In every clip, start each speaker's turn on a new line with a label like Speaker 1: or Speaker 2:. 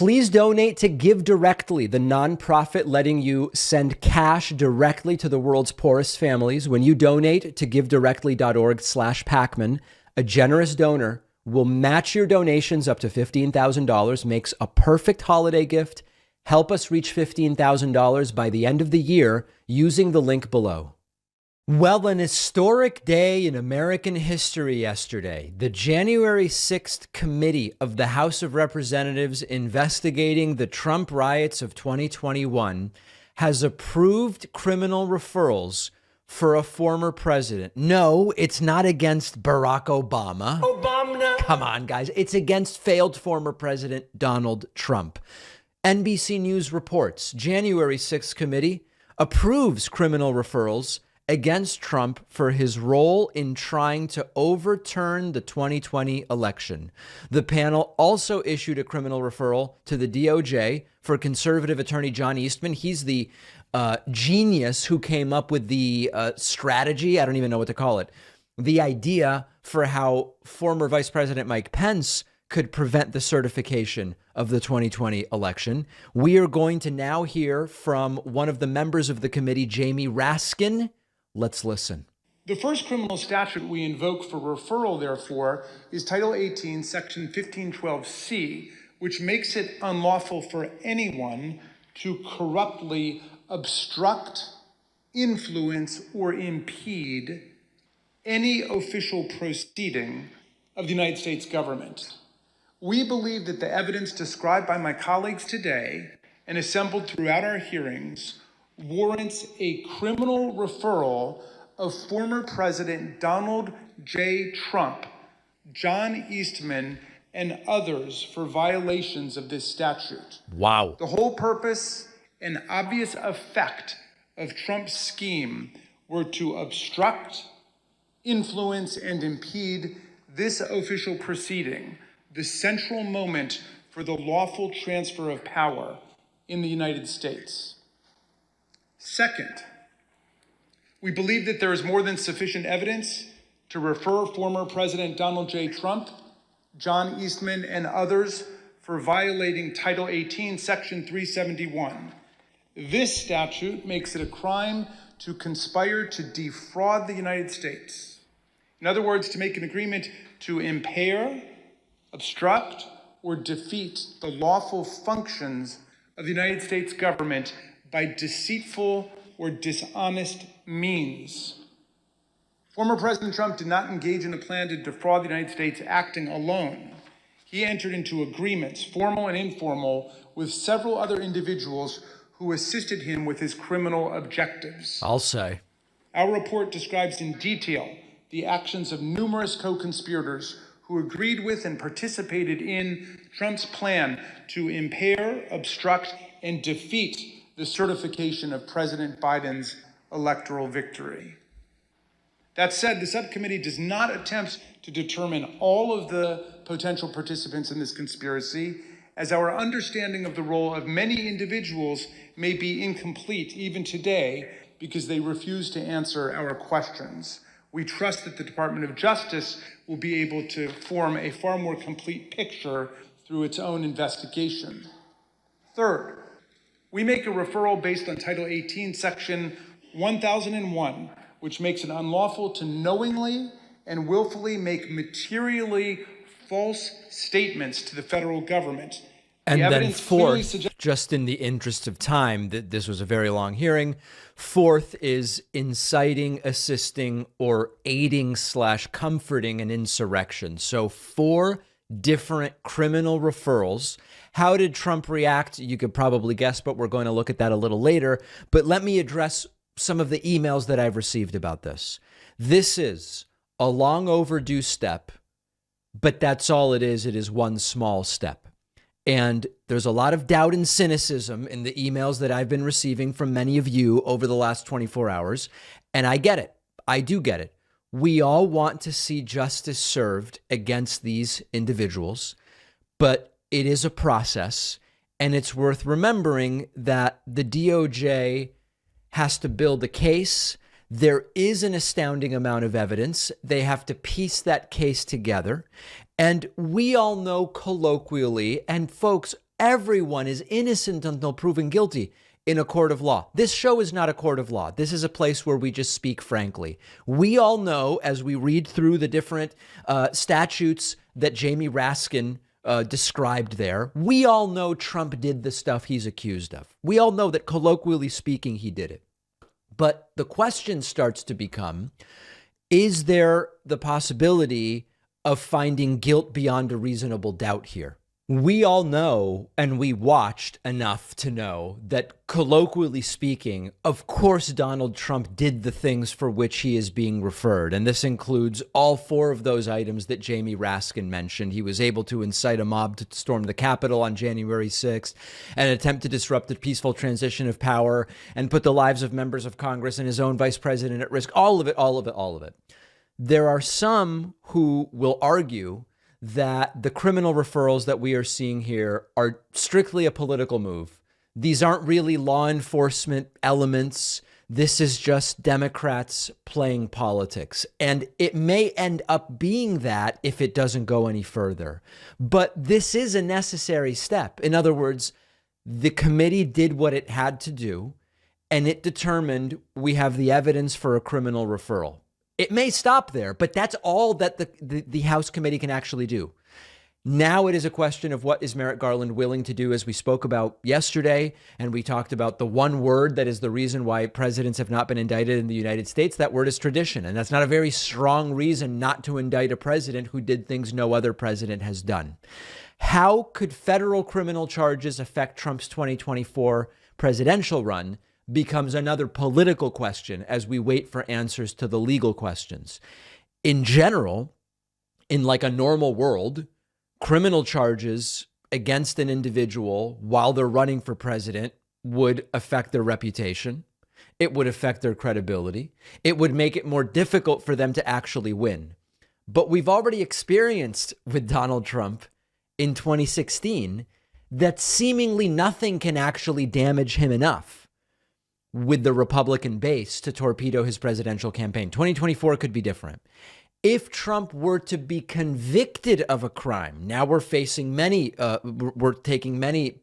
Speaker 1: Please donate to Give Directly, the nonprofit letting you send cash directly to the world's poorest families. When you donate to givedirectly.org/Pacman, a generous donor will match your donations up to $15,000, makes a perfect holiday gift. Help us reach $15,000 by the end of the year using the link below. Well, an historic day in American history yesterday. The January 6th committee of the House of Representatives investigating the Trump riots of 2021 has approved criminal referrals for a former president. No, it's not against Barack Obama. Come on, guys. It's against failed former President Donald Trump. NBC News reports January 6th committee approves criminal referrals against Trump for his role in trying to overturn the 2020 election. The panel also issued a criminal referral to the DOJ for conservative attorney John Eastman. He's the genius who came up with the strategy. I don't even know what to call it. The idea for how former Vice President Mike Pence could prevent the certification of the 2020 election. We are going to now hear from one of the members of the committee, Jamie Raskin. Let's listen.
Speaker 2: The first criminal statute we invoke for referral, therefore, is Title 18, Section 1512C, which makes it unlawful for anyone to corruptly obstruct, influence, or impede any official proceeding of the United States government. We believe that the evidence described by my colleagues today and assembled throughout our hearings warrants a criminal referral of former President Donald J. Trump, John Eastman, and others for violations of this statute.
Speaker 1: Wow.
Speaker 2: The whole purpose and obvious effect of Trump's scheme were to obstruct, influence, and impede this official proceeding, the central moment for the lawful transfer of power in the United States. Second, we believe that there is more than sufficient evidence to refer former President Donald J. Trump, John Eastman, and others for violating Title 18, Section 371. This statute makes it a crime to conspire to defraud the United States. In other words, to make an agreement to impair, obstruct, or defeat the lawful functions of the United States government by deceitful or dishonest means. Former President Trump did not engage in a plan to defraud the United States acting alone. He entered into agreements, formal and informal, with several other individuals who assisted him with his criminal objectives.
Speaker 1: I'll say.
Speaker 2: Our report describes in detail the actions of numerous co-conspirators who agreed with and participated in Trump's plan to impair, obstruct, and defeat the certification of President Biden's electoral victory. That said, the subcommittee does not attempt to determine all of the potential participants in this conspiracy, as our understanding of the role of many individuals may be incomplete even today because they refuse to answer our questions. We trust that the Department of Justice will be able to form a far more complete picture through its own investigation. Third, we make a referral based on Title 18, Section 1001, which makes it unlawful to knowingly and willfully make materially false statements to the federal government.
Speaker 1: And then fourth, just in the interest of time, this was a very long hearing. Fourth is inciting, assisting, or aiding/comforting an insurrection. So 4 different criminal referrals. How did Trump react? You could probably guess, but we're going to look at that a little later. But let me address some of the emails that I've received about this. This is a long overdue step, but that's all it is. It is one small step. And there's a lot of doubt and cynicism in the emails that I've been receiving from many of you over the last 24 hours. And I get it. I do get it. We all want to see justice served against these individuals, but it is a process, and it's worth remembering that the DOJ has to build a case. There is an astounding amount of evidence. They have to piece that case together. And we all know colloquially, and folks, Everyone is innocent until proven guilty in a court of law. This show is not a court of law. This is a place where we just speak frankly. We all know, as we read through the different statutes that Jamie Raskin described there, we all know Trump did the stuff he's accused of. We all know that, colloquially speaking, he did it. But the question starts to become, is there the possibility of finding guilt beyond a reasonable doubt here? We all know, and we watched enough to know that, colloquially speaking, of course, Donald Trump did the things for which he is being referred. And this includes all four of those items that Jamie Raskin mentioned. He was able to incite a mob to storm the Capitol on January 6th, and attempt to disrupt the peaceful transition of power and put the lives of members of Congress and his own vice president at risk. All of it, all of it, all of it. There are some who will argue that the criminal referrals that we are seeing here are strictly a political move. These aren't really law enforcement elements. This is just Democrats playing politics. And it may end up being that if it doesn't go any further. But this is a necessary step. In other words, the committee did what it had to do, and it determined we have the evidence for a criminal referral. It may stop there, but that's all that the House committee can actually do. Now it is a question of what is Merrick Garland willing to do, as we spoke about yesterday, and we talked about the one word that is the reason why presidents have not been indicted in the United States. That word is tradition, and that's not a very strong reason not to indict a president who did things no other president has done. How could federal criminal charges affect Trump's 2024 presidential run becomes another political question as we wait for answers to the legal questions. In general, in like a normal world, criminal charges against an individual while they're running for president would affect their reputation. It would affect their credibility. It would make it more difficult for them to actually win. But we've already experienced with Donald Trump in 2016 that seemingly nothing can actually damage him enough with the Republican base to torpedo his presidential campaign. 2024 could be different. If Trump were to be convicted of a crime, now we're taking many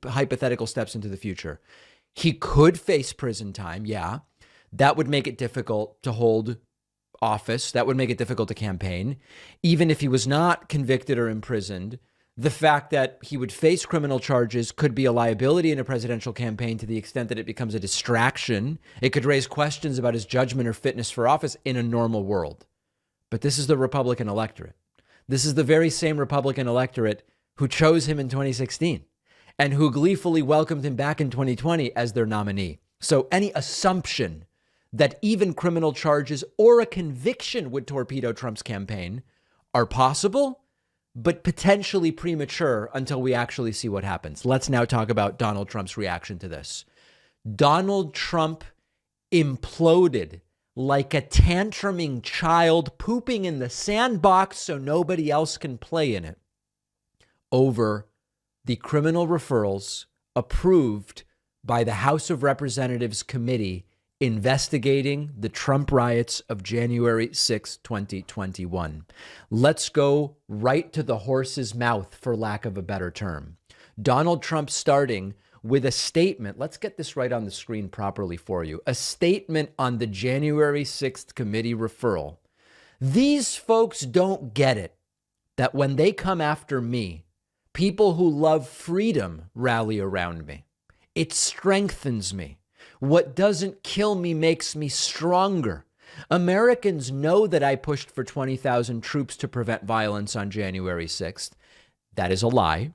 Speaker 1: hypothetical steps into the future. He could face prison time. Yeah, that would make it difficult to hold office. That would make it difficult to campaign. Even if he was not convicted or imprisoned, the fact that he would face criminal charges could be a liability in a presidential campaign to the extent that it becomes a distraction. It could raise questions about his judgment or fitness for office in a normal world. But this is the Republican electorate. This is the very same Republican electorate who chose him in 2016 and who gleefully welcomed him back in 2020 as their nominee. So any assumption that even criminal charges or a conviction would torpedo Trump's campaign are possible, but potentially premature until we actually see what happens. Let's now talk about Donald Trump's reaction to this. Donald Trump imploded like a tantruming child pooping in the sandbox so nobody else can play in it over the criminal referrals approved by the House of Representatives committee investigating the Trump riots of January 6, 2021. Let's go right to the horse's mouth, for lack of a better term. Donald Trump starting with a statement. Let's get this right on the screen properly for you. A statement on the January 6th committee referral. These folks don't get it, that when they come after me, people who love freedom rally around me. It strengthens me. What doesn't kill me makes me stronger. Americans know that I pushed for 20,000 troops to prevent violence on January 6th. That is a lie.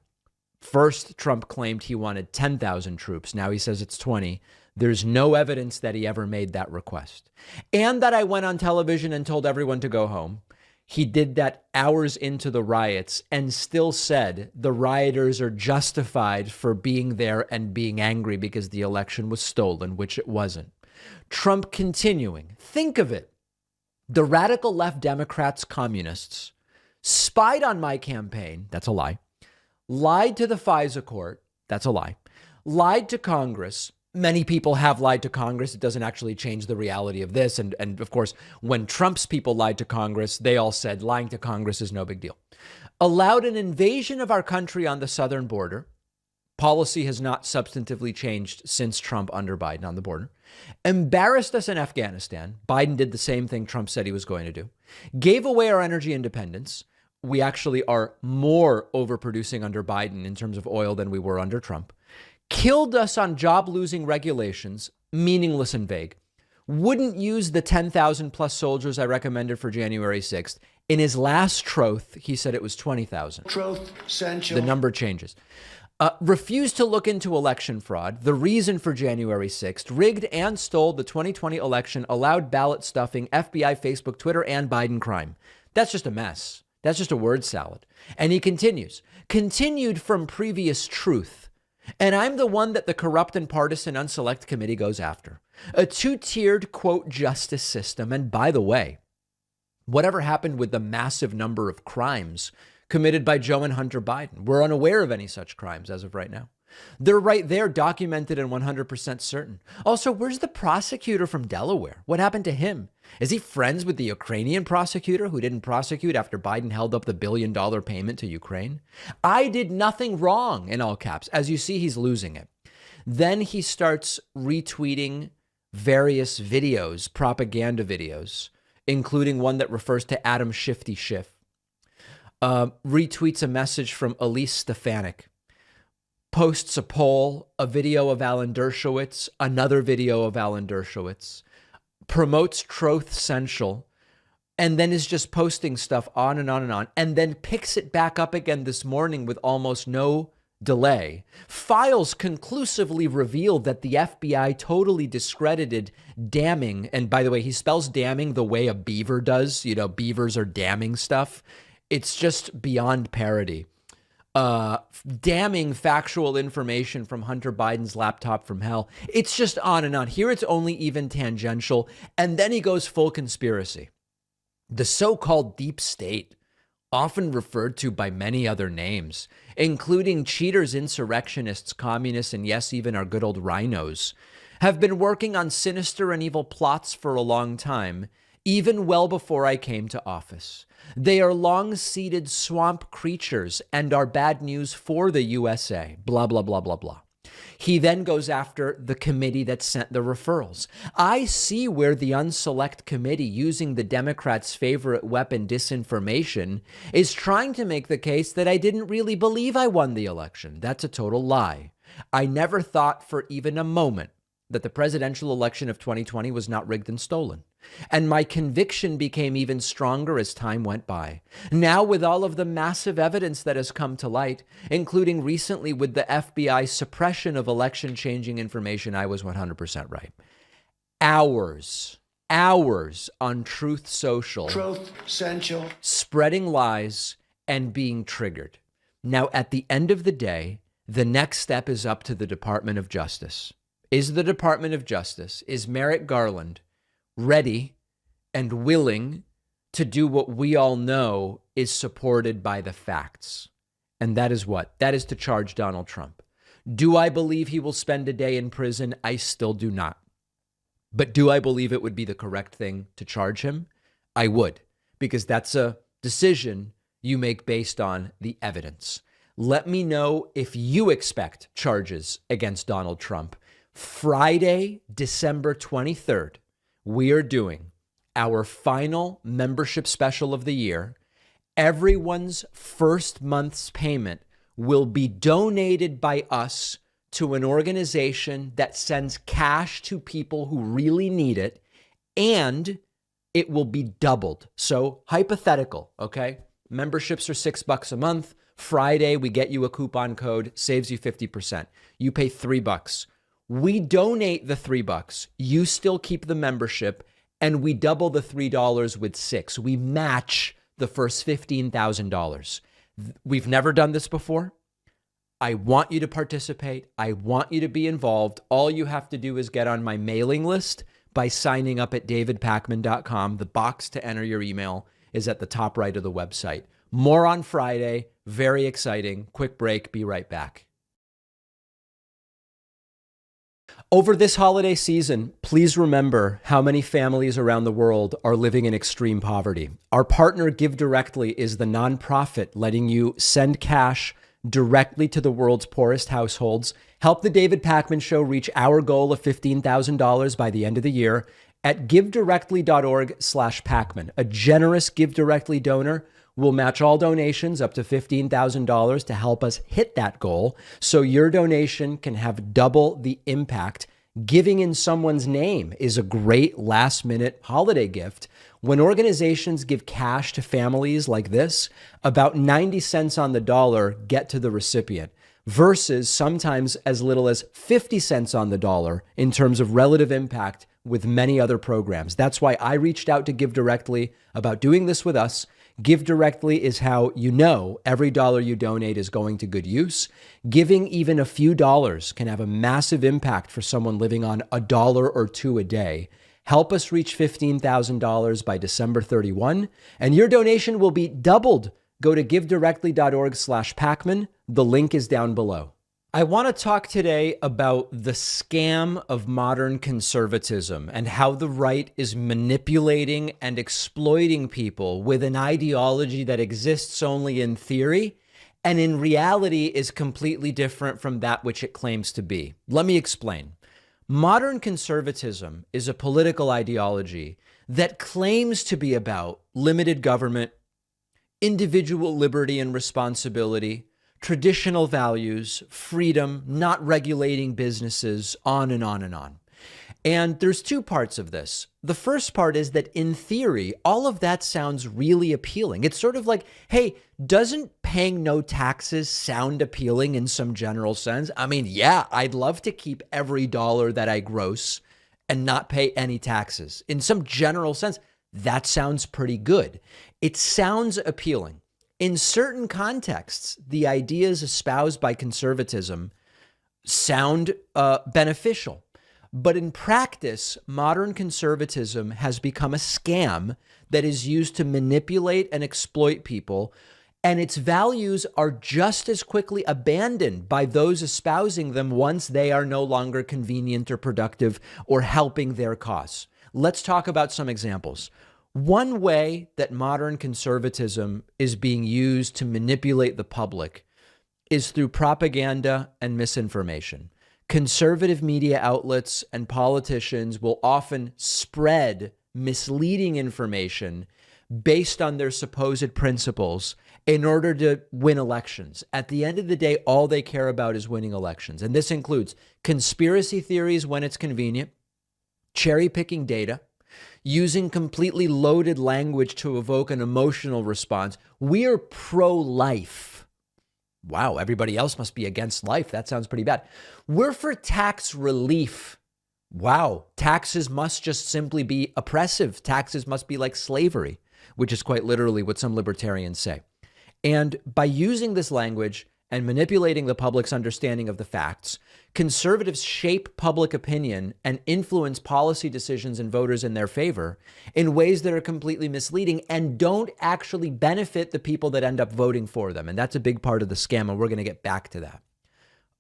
Speaker 1: First, Trump claimed he wanted 10,000 troops. Now he says it's 20. There's no evidence that he ever made that request. And that I went on television and told everyone to go home. He did that hours into the riots and still said the rioters are justified for being there and being angry because the election was stolen, which it wasn't. Trump continuing. Think of it. The radical left Democrats, communists, spied on my campaign. That's a lie. Lied to the FISA court. That's a lie. Lied to Congress. Many people have lied to Congress. It doesn't actually change the reality of this. And of course, when Trump's people lied to Congress, they all said lying to Congress is no big deal. Allowed an invasion of our country on the southern border. Policy has not substantively changed since Trump under Biden on the border. Embarrassed us in Afghanistan. Biden did the same thing Trump said he was going to do. Gave away our energy independence. We actually are more overproducing under Biden in terms of oil than we were under Trump. Killed us on job-losing regulations, meaningless and vague. Wouldn't use the 10,000 plus soldiers I recommended for January 6th. In his last troth, he said it was 20,000. The number changes. Refused to look into election fraud, the reason for January 6th, rigged and stole the 2020 election, allowed ballot stuffing, FBI, Facebook, Twitter, and Biden crime. That's just a mess. That's just a word salad. And he continued from previous truth. And I'm the one that the corrupt and partisan unselect committee goes after. A two-tiered, quote, justice system. And by the way, whatever happened with the massive number of crimes committed by Joe and Hunter Biden? We're unaware of any such crimes as of right now. They're right there, documented and 100% certain. Also, where's the prosecutor from Delaware? What happened to him? Is he friends with the Ukrainian prosecutor who didn't prosecute after Biden held up the $1 billion payment to Ukraine? I did nothing wrong, in all caps. As you see, he's losing it. Then he starts retweeting various videos, propaganda videos, including one that refers to Adam Shifty Schiff. Retweets a message from Elise Stefanik, posts a poll, a video of Alan Dershowitz, another video of Alan Dershowitz, promotes Troth Central, and then is just posting stuff on and on and on, and then picks it back up again this morning with almost no delay. Files conclusively revealed that the FBI totally discredited damning, and by the way, he spells damning the way a beaver does. You know, beavers are damning stuff. It's just beyond parody. Damning factual information from Hunter Biden's laptop from hell. It's just on and on. Here it's only even tangential. And then he goes full conspiracy. The so-called deep state, often referred to by many other names, including cheaters, insurrectionists, communists, and yes, even our good old rhinos, have been working on sinister and evil plots for a long time, even well before I came to office. They are long-seated swamp creatures and are bad news for the USA, blah, blah, blah, blah, blah. He then goes after the committee that sent the referrals. I see where the unselect committee, using the Democrats' favorite weapon, disinformation, is trying to make the case that I didn't really believe I won the election. That's a total lie. I never thought for even a moment that the presidential election of 2020 was not rigged and stolen. And my conviction became even stronger as time went by. Now, with all of the massive evidence that has come to light, including recently with the FBI suppression of election-changing information, I was 100% right. Hours on Truth Social, spreading lies and being triggered. Now, at the end of the day, the next step is up to the Department of Justice. Is the Department of Justice, is Merrick Garland ready and willing to do what we all know is supported by the facts? And that is what? That is to charge Donald Trump. Do I believe he will spend a day in prison? I still do not. But do I believe it would be the correct thing to charge him? I would, because that's a decision you make based on the evidence. Let me know if you expect charges against Donald Trump. Friday, December 23rd, we are doing our final membership special of the year. Everyone's first month's payment will be donated by us to an organization that sends cash to people who really need it, and it will be doubled. So hypothetical, okay? Memberships are $6 a month. Friday, we get you a coupon code, saves you 50%. You pay $3. We donate the $3. You still keep the membership, and we double the $3 with $6. We match the first $15,000. We've never done this before. I want you to participate. I want you to be involved. All you have to do is get on my mailing list by signing up at davidpakman.com. The box to enter your email is at the top right of the website. More on Friday. Very exciting. Quick break. Be right back. Over this holiday season, please remember how many families around the world are living in extreme poverty. Our partner, Give Directly, is the nonprofit letting you send cash directly to the world's poorest households. Help the David Pakman Show reach our goal of $15,000 by the end of the year at givedirectly.org/Pakman. A generous Give Directly donor will match all donations up to $15,000 to help us hit that goal, so your donation can have double the impact. Giving in someone's name is a great last-minute holiday gift. When organizations give cash to families like this, about 90 cents on the dollar get to the recipient, versus sometimes as little as 50 cents on the dollar in terms of relative impact with many other programs. That's why I reached out to Give Directly about doing this with us. Give Directly is how you know every dollar you donate is going to good use. Giving even a few dollars can have a massive impact for someone living on $1 or $2 a day. Help us reach $15,000 by December 31, and your donation will be doubled. Go to givedirectly.org/Pakman. The link is down below. I want to talk today about the scam of modern conservatism and how the right is manipulating and exploiting people with an ideology that exists only in theory and in reality is completely different from that which it claims to be. Let me explain. Modern conservatism is a political ideology that claims to be about limited government, individual liberty and responsibility, traditional values, freedom, not regulating businesses, on and on and on. And there's two parts of this. The first part is that in theory, all of that sounds really appealing. It's sort of like, hey, doesn't paying no taxes sound appealing in some general sense? I mean, yeah, I'd love to keep every dollar that I gross and not pay any taxes. In some general sense, that sounds pretty good. It sounds appealing. In certain contexts, the ideas espoused by conservatism sound beneficial. But in practice, modern conservatism has become a scam that is used to manipulate and exploit people, and its values are just as quickly abandoned by those espousing them once they are no longer convenient or productive or helping their cause. Let's talk about some examples. One way that modern conservatism is being used to manipulate the public is through propaganda and misinformation. Conservative media outlets and politicians will often spread misleading information based on their supposed principles in order to win elections. At the end of the day, all they care about is winning elections. And this includes conspiracy theories when it's convenient, cherry-picking data, using completely loaded language to evoke an emotional response. We're pro-life. Wow, everybody else must be against life. That sounds pretty bad. We're for tax relief. Wow, taxes must just simply be oppressive. Taxes must be like slavery, which is quite literally what some libertarians say. And by using this language and manipulating the public's understanding of the facts, conservatives shape public opinion and influence policy decisions and voters in their favor in ways that are completely misleading and don't actually benefit the people that end up voting for them. And that's a big part of the scam, and we're going to get back to that.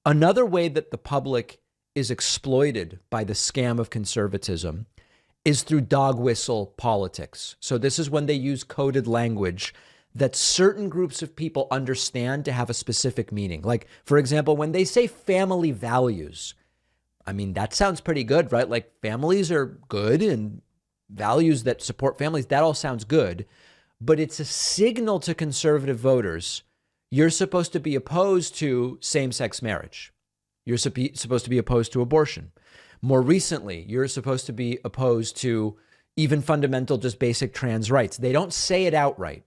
Speaker 1: Another way that the public is exploited by the scam of conservatism is through dog whistle politics. So this is when they use coded language that certain groups of people understand to have a specific meaning. Like, for example, when they say family values, I mean, that sounds pretty good, right? Like, families are good and values that support families, that all sounds good. But it's a signal to conservative voters, you're supposed to be opposed to same-sex marriage. You're supposed to be opposed to abortion. More recently, you're supposed to be opposed to even fundamental, just basic trans rights. They don't say it outright.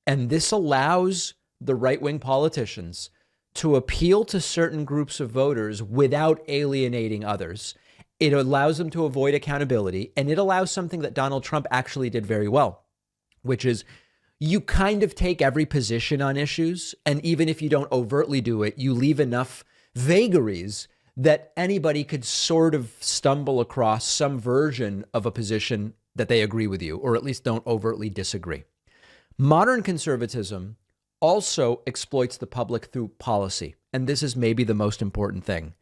Speaker 1: And this allows the right-wing politicians to appeal to certain groups of voters without alienating others. It allows them to avoid accountability, and it allows something that Donald Trump actually did very well, which is you kind of take every position on issues, and even if you don't overtly do it, you leave enough vagaries that anybody could sort of stumble across some version of a position that they agree with you, or at least don't overtly disagree. Modern conservatism also exploits the public through policy, and this is maybe the most important thing.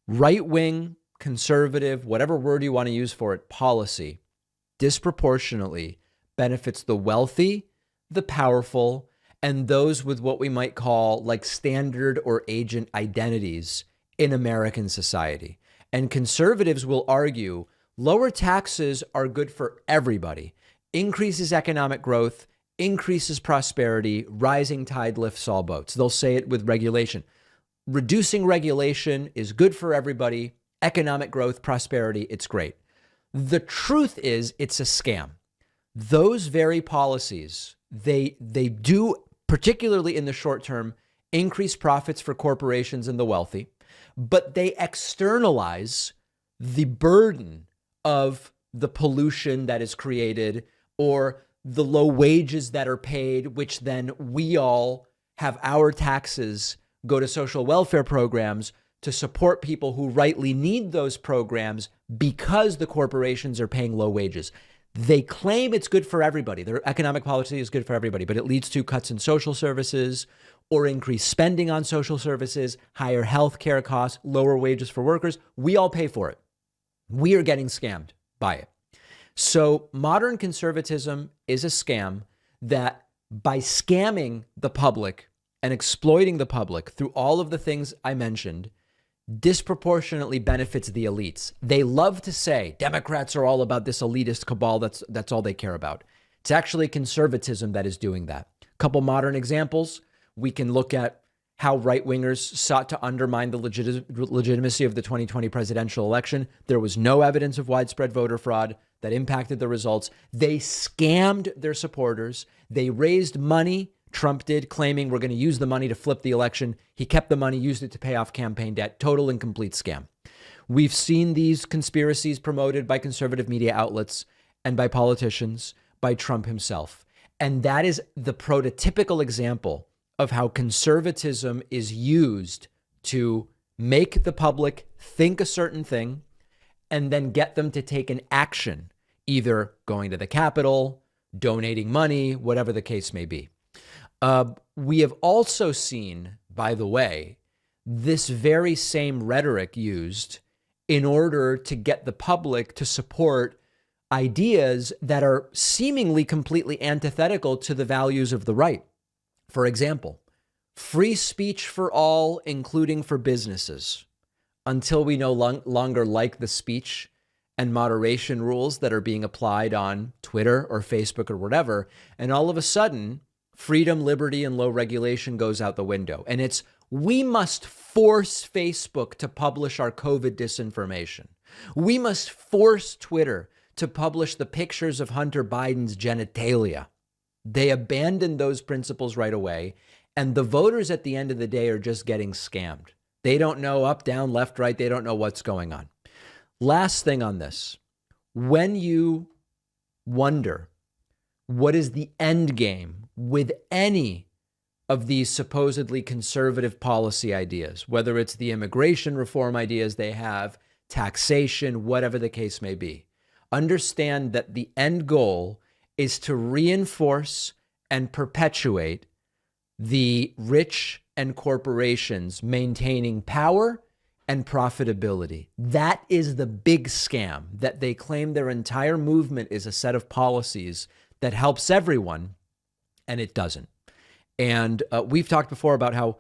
Speaker 1: Right-wing, conservative, whatever word you want to use for it, policy disproportionately benefits the wealthy, the powerful, and those with what we might call like standard or agent identities in American society. And conservatives will argue lower taxes are good for everybody, increases economic growth, increases prosperity, rising tide lifts all boats. They'll say it with regulation. Reducing regulation is good for everybody, economic growth, prosperity, it's great. The truth is it's a scam. Those very policies, they do, particularly in the short term, increase profits for corporations and the wealthy, but they externalize the burden of the pollution that is created or the low wages that are paid, which then we all have our taxes go to social welfare programs to support people who rightly need those programs because the corporations are paying low wages. They claim it's good for everybody. Their economic policy is good for everybody, but it leads to cuts in social services or increased spending on social services, higher health care costs, lower wages for workers. We all pay for it. We are getting scammed by it. So modern conservatism is a scam that by scamming the public and exploiting the public through all of the things I mentioned, disproportionately benefits the elites. They love to say Democrats are all about this elitist cabal. That's all they care about. It's actually conservatism that is doing that. A couple modern examples. We can look at how right-wingers sought to undermine the legitimacy of the 2020 presidential election. There was no evidence of widespread voter fraud that impacted the results. They scammed their supporters. They raised money, Trump did, claiming we're going to use the money to flip the election. He kept the money, used it to pay off campaign debt. Total and complete scam. We've seen these conspiracies promoted by conservative media outlets and by politicians, by Trump himself. And that is the prototypical example of how conservatism is used to make the public think a certain thing and then get them to take an action, either going to the Capitol, donating money, whatever the case may be. We have also seen, by the way, this very same rhetoric used in order to get the public to support ideas that are seemingly completely antithetical to the values of the right. For example, free speech for all, including for businesses, until we no longer like the speech and moderation rules that are being applied on Twitter or Facebook or whatever. And all of a sudden, freedom, liberty, and low regulation goes out the window. And it's, we must force Facebook to publish our COVID disinformation. We must force Twitter to publish the pictures of Hunter Biden's genitalia. They abandoned those principles right away. And the voters at the end of the day are just getting scammed. They don't know up, down, left, right. They don't know what's going on. Last thing on this, when you wonder what is the end game with any of these supposedly conservative policy ideas, whether it's the immigration reform ideas they have, taxation, whatever the case may be, understand that the end goal is to reinforce and perpetuate the rich and corporations maintaining power and profitability. That is the big scam, that they claim their entire movement is a set of policies that helps everyone, and it doesn't. And we've talked before about how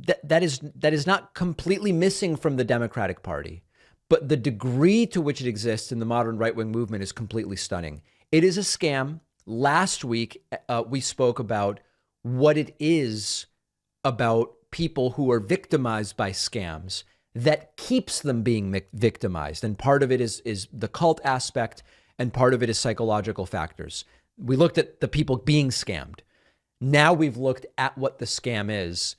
Speaker 1: that is not completely missing from the Democratic Party, but the degree to which it exists in the modern right-wing movement is completely stunning. It is a scam. Last week, we spoke about what it is about people who are victimized by scams that keeps them being victimized. And part of it is the cult aspect, and part of it is psychological factors. We looked at the people being scammed. Now we've looked at what the scam is,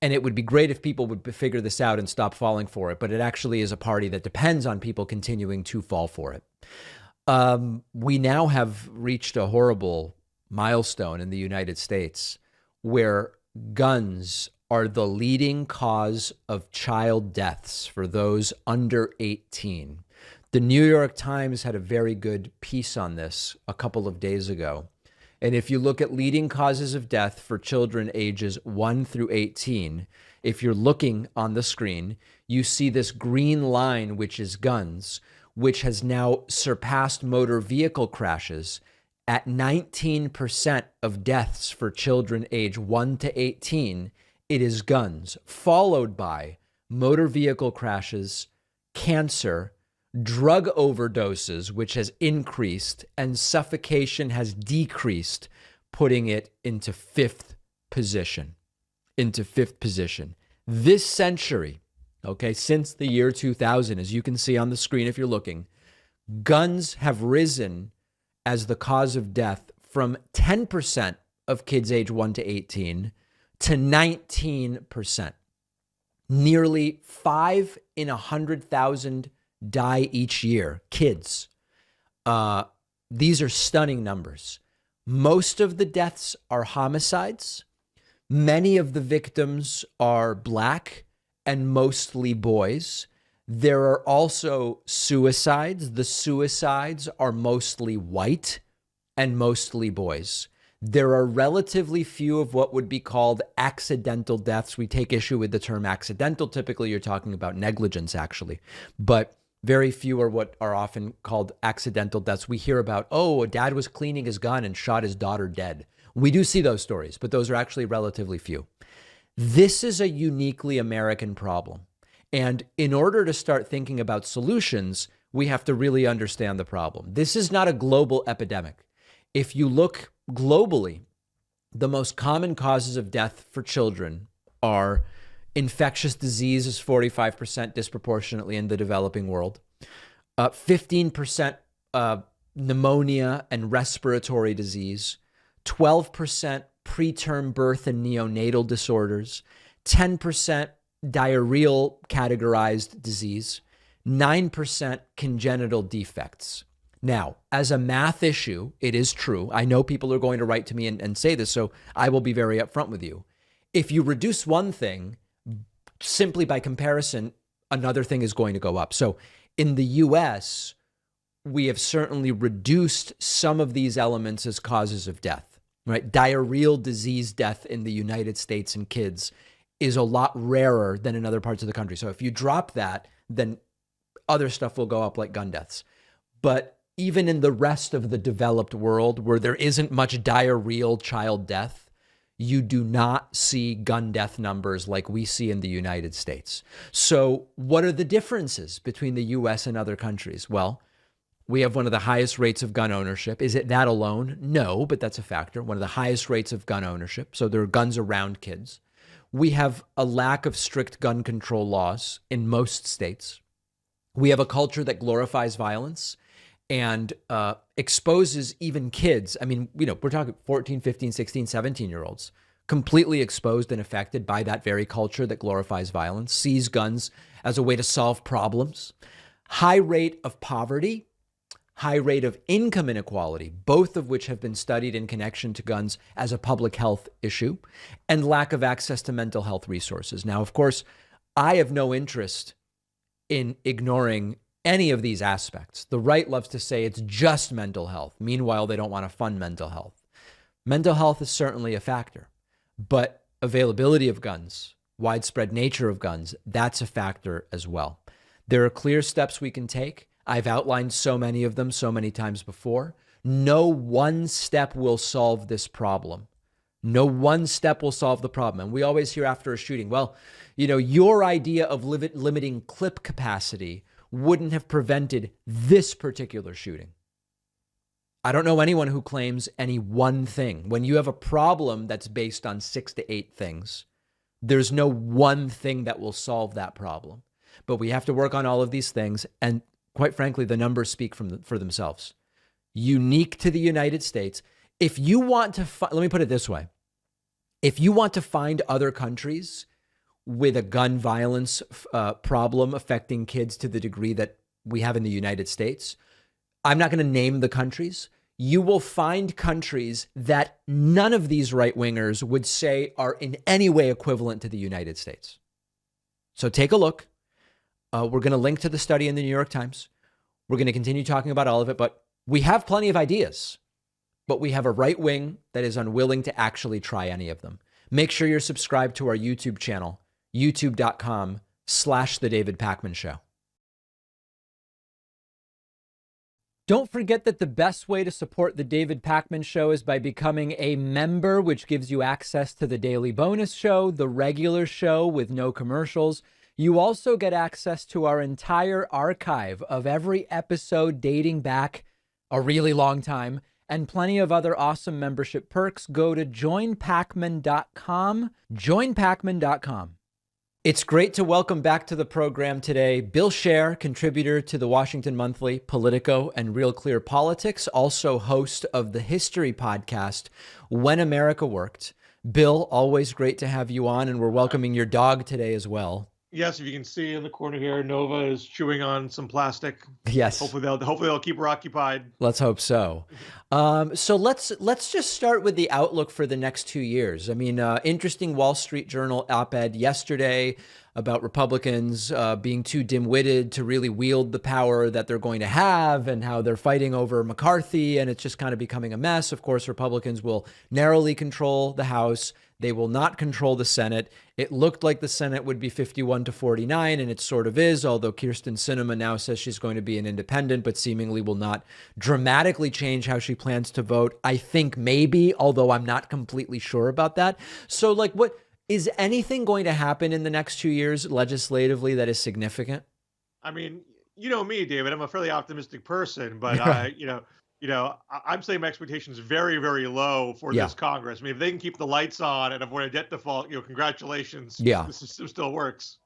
Speaker 1: and it would be great if people would figure this out and stop falling for it, but it actually is a party that depends on people continuing to fall for it. We now have reached a horrible milestone in the United States where guns are the leading cause of child deaths for those under 18. The New York Times had a very good piece on this a couple of days ago. And if you look at leading causes of death for children ages 1 through 18, if you're looking on the screen, you see this green line, which is guns, which has now surpassed motor vehicle crashes At 19% of deaths for children age 1 to 18, it is guns, followed by motor vehicle crashes, cancer, drug overdoses, which has increased, and suffocation has decreased, putting it into fifth position. This century, okay, since the year 2000, as you can see on the screen if you're looking, guns have risen as the cause of death from 10% of kids age 1 to 18 to 19%. Nearly 5 in 100,000 die each year, kids. These are stunning numbers. Most of the deaths are homicides. Many of the victims are Black and mostly boys. There are also suicides. The suicides are mostly white and mostly boys. There are relatively few of what would be called accidental deaths. We take issue with the term accidental. Typically, you're talking about negligence, actually. But very few are what are often called accidental deaths. We hear about, oh, a dad was cleaning his gun and shot his daughter dead. We do see those stories, but those are actually relatively few. This is a uniquely American problem. And in order to start thinking about solutions, we have to really understand the problem. This is not a global epidemic. If you look globally, the most common causes of death for children are infectious disease is 45% disproportionately in the developing world, 15% pneumonia and respiratory disease, 12% preterm birth and neonatal disorders, 10% diarrheal categorized disease, 9% congenital defects. Now, as a math issue, it is true. I know people are going to write to me and say this, so I will be very upfront with you. If you reduce one thing, simply by comparison, another thing is going to go up. So in the US, we have certainly reduced some of these elements as causes of death, right? Diarrheal disease death in the United States in kids is a lot rarer than in other parts of the country. So if you drop that, then other stuff will go up like gun deaths. But even in the rest of the developed world where there isn't much diarrheal child death, you do not see gun death numbers like we see in the United States. So what are the differences between the US and other countries? Well, we have one of the highest rates of gun ownership. Is it that alone? No, but that's a factor. One of the highest rates of gun ownership. So there are guns around kids. We have a lack of strict gun control laws in most states. We have a culture that glorifies violence and exposes even kids. I mean, we're talking 14, 15, 16, 17-year-olds, completely exposed and affected by that very culture that glorifies violence, sees guns as a way to solve problems. High rate of poverty, high rate of income inequality, both of which have been studied in connection to guns as a public health issue, and lack of access to mental health resources. Now, of course, I have no interest in ignoring any of these aspects. The right loves to say it's just mental health. Meanwhile, they don't want to fund mental health. Mental health is certainly a factor, but availability of guns, widespread nature of guns, that's a factor as well. There are clear steps we can take. I've outlined so many of them so many times before. No one step will solve this problem. No one step will solve the problem. And we always hear after a shooting, well, your idea of limiting clip capacity wouldn't have prevented this particular shooting. I don't know anyone who claims any one thing. When you have a problem that's based on 6 to 8 things, there's no one thing that will solve that problem. But we have to work on all of these things. And quite frankly, the numbers speak for themselves. Unique to the United States. If you want to, let me put it this way. If you want to find other countries with a gun violence problem affecting kids to the degree that we have in the United States, I'm not going to name the countries. You will find countries that none of these right-wingers would say are in any way equivalent to the United States. So take a look. We're going to link to the study in the New York Times. We're going to continue talking about all of it, but we have plenty of ideas. But we have a right wing that is unwilling to actually try any of them. Make sure you're subscribed to our YouTube channel, youtube.com/The David Pakman Show. Don't forget that the best way to support the David Pakman Show is by becoming a member, which gives you access to the daily bonus show, the regular show with no commercials. You also get access to our entire archive of every episode dating back a really long time and plenty of other awesome membership perks. Go to joinpakman.com, joinpakman.com. It's great to welcome back to the program today Bill Scher, contributor to the Washington Monthly, Politico, and Real Clear Politics, also host of the history podcast, When America Worked. Bill, always great to have you on, and we're welcoming your dog today as well.
Speaker 3: Yes, if you can see in the corner here, Nova is chewing on some plastic.
Speaker 1: Yes.
Speaker 3: Hopefully they'll keep her occupied.
Speaker 1: Let's hope so. So let's just start with the outlook for the next 2 years. I mean, interesting Wall Street Journal op-ed yesterday about Republicans being too dim-witted to really wield the power that they're going to have, and how they're fighting over McCarthy, and it's just kind of becoming a mess. Of course, Republicans will narrowly control the House. They will not control the Senate. It looked like the Senate would be 51-49, and it sort of is, although Kyrsten Sinema now says she's going to be an independent, but seemingly will not dramatically change how she plans to vote. I think maybe, although I'm not completely sure about that. So, like, what is anything going to happen in the next 2 years legislatively that is significant?
Speaker 3: I mean, you know me, David. I'm a fairly optimistic person, but I'm saying my expectations very, very low for this Congress. I mean, if they can keep the lights on and avoid a debt default, congratulations.
Speaker 1: Yeah,
Speaker 3: the system still works.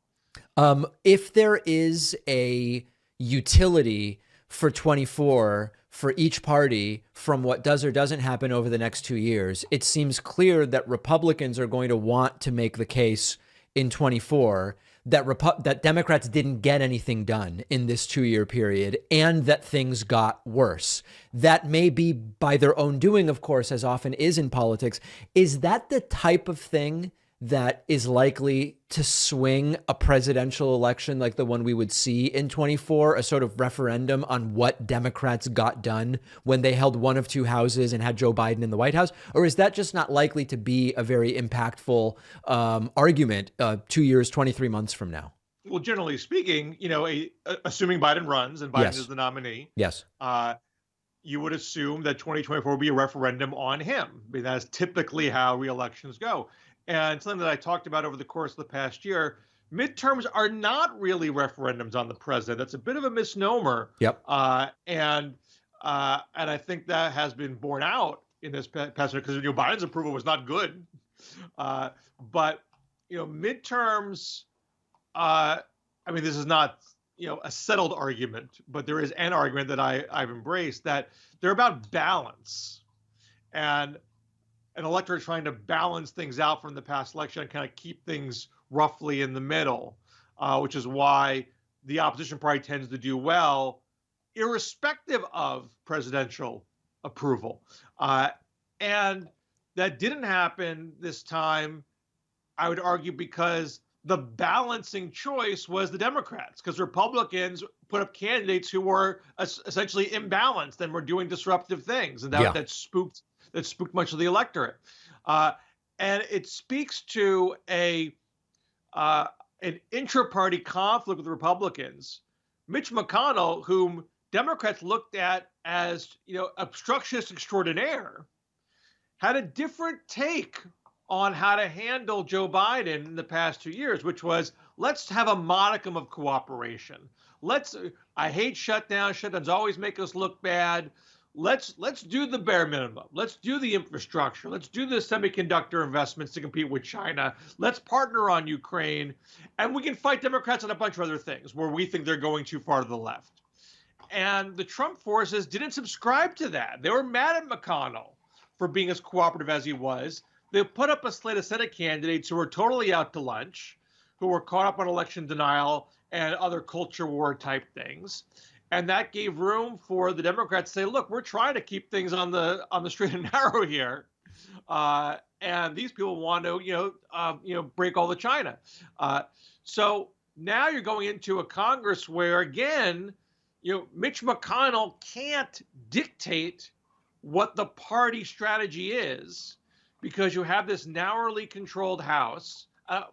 Speaker 1: If there is a utility for 24 for each party from what does or doesn't happen over the next 2 years, it seems clear that Republicans are going to want to make the case in 24 that Democrats didn't get anything done in this 2-year period, and that things got worse. That may be by their own doing, of course, as often is in politics. Is that the type of thing that is likely to swing a presidential election like the one we would see in 24, a sort of referendum on what Democrats got done when they held one of two houses and had Joe Biden in the White House? Or is that just not likely to be a very impactful argument 2 years, 23 months from now?
Speaker 3: Well, generally speaking, assuming Biden runs and Biden is the nominee, you would assume that 2024 will be a referendum on him. I mean, that's typically how re-elections go. And something that I talked about over the course of the past year, midterms are not really referendums on the president. That's a bit of a misnomer.
Speaker 1: Yep.
Speaker 3: And I think that has been borne out in this past year, because Biden's approval was not good. But midterms. I mean, this is not a settled argument, but there is an argument that I've embraced, that they're about balance, and an electorate trying to balance things out from the past election and kind of keep things roughly in the middle, which is why the opposition party tends to do well, irrespective of presidential approval. And that didn't happen this time, I would argue, because the balancing choice was the Democrats, because Republicans put up candidates who were essentially imbalanced and were doing disruptive things, and that spooked much of the electorate. And it speaks to an intra-party conflict with Republicans. Mitch McConnell, whom Democrats looked at as obstructionist extraordinaire, had a different take on how to handle Joe Biden in the past 2 years, which was, let's have a modicum of cooperation. I hate shutdowns. Shutdowns always make us look bad. Let's do the bare minimum. Let's do the infrastructure. Let's do the semiconductor investments to compete with China. Let's partner on Ukraine. And we can fight Democrats on a bunch of other things where we think they're going too far to the left. And the Trump forces didn't subscribe to that. They were mad at McConnell for being as cooperative as he was. They put up a slate of Senate candidates who were totally out to lunch, who were caught up on election denial and other culture war type things. And that gave room for the Democrats to say, look, we're trying to keep things on the straight and narrow here. And these people want to, break all the China. So now you're going into a Congress where, again, Mitch McConnell can't dictate what the party strategy is, because you have this narrowly controlled House.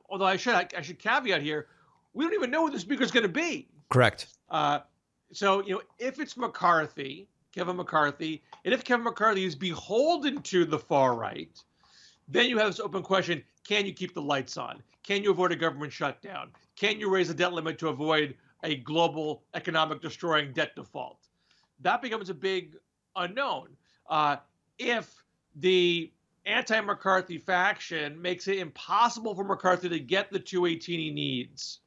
Speaker 3: Although I should caveat here, we don't even know who the speaker is going to be.
Speaker 1: Correct.
Speaker 3: So, if it's McCarthy, Kevin McCarthy. And if Kevin McCarthy is beholden to the far right, then you have this open question, can you keep the lights on? Can you avoid a government shutdown? Can you raise the debt limit to avoid a global economic destroying debt default? That becomes a big unknown. If the anti-McCarthy faction makes it impossible for McCarthy to get the 218 he needs,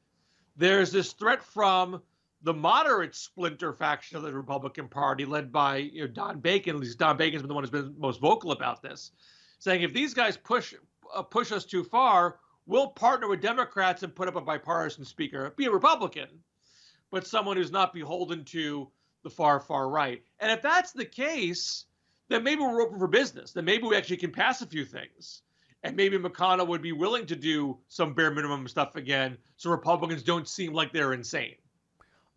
Speaker 3: there's this threat from the moderate splinter faction of the Republican Party led by Don Bacon. At least Don Bacon's been the one who's been most vocal about this, saying if these guys push us too far, we'll partner with Democrats and put up a bipartisan speaker, be a Republican, but someone who's not beholden to the far right. And if that's the case, then maybe we're open for business. Then maybe we actually can pass a few things. And maybe McConnell would be willing to do some bare minimum stuff again so Republicans don't seem like they're insane.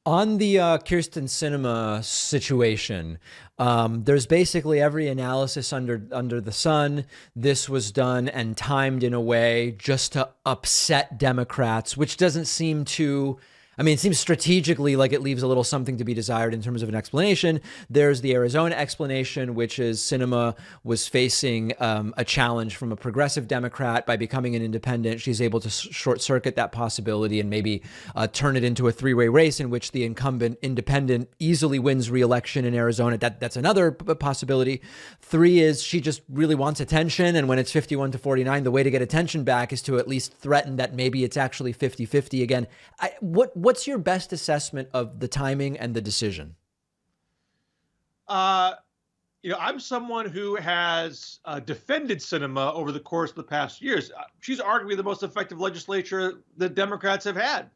Speaker 1: On the Kyrsten Sinema situation, there's basically every analysis under the sun. This was done and timed in a way just to upset Democrats, which doesn't seem to... I mean, it seems strategically like it leaves a little something to be desired in terms of an explanation. There's the Arizona explanation, which is Sinema was facing a challenge from a progressive Democrat. By becoming an independent, she's able to short circuit that possibility and maybe turn it into a three-way race in which the incumbent independent easily wins re-election in Arizona. That's another possibility. Three is she just really wants attention. And when it's 51-49, the way to get attention back is to at least threaten that maybe it's actually 50-50 again. What's your best assessment of the timing and the decision?
Speaker 3: I'm someone who has defended Sinema over the course of the past years. She's arguably the most effective legislature the Democrats have had.